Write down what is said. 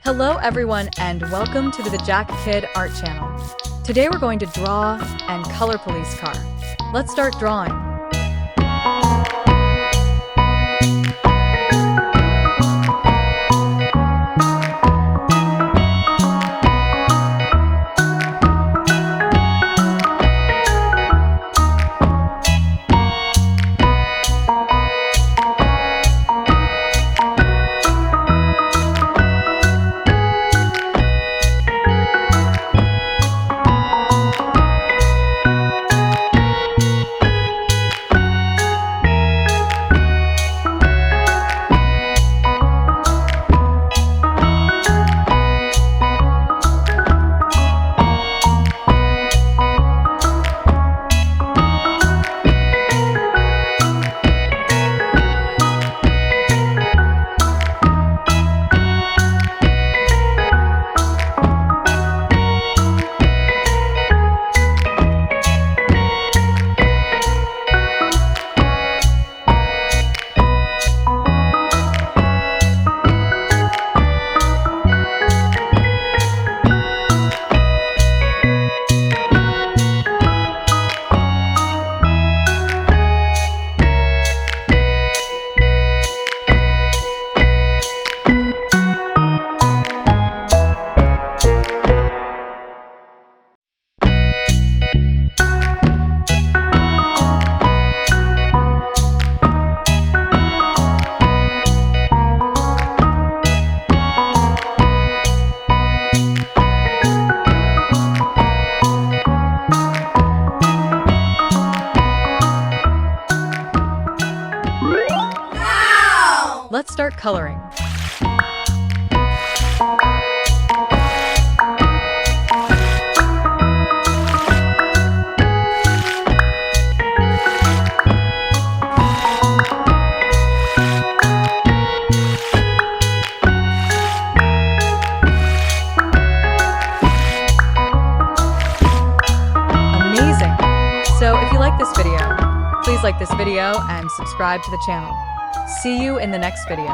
Hello everyone and welcome to the Jack Kid Art Channel. Today we're going to draw and color police car. Let's start drawing. Let's start coloring. Amazing! So if you like this video, please like this video and subscribe to the channel. See you in the next video.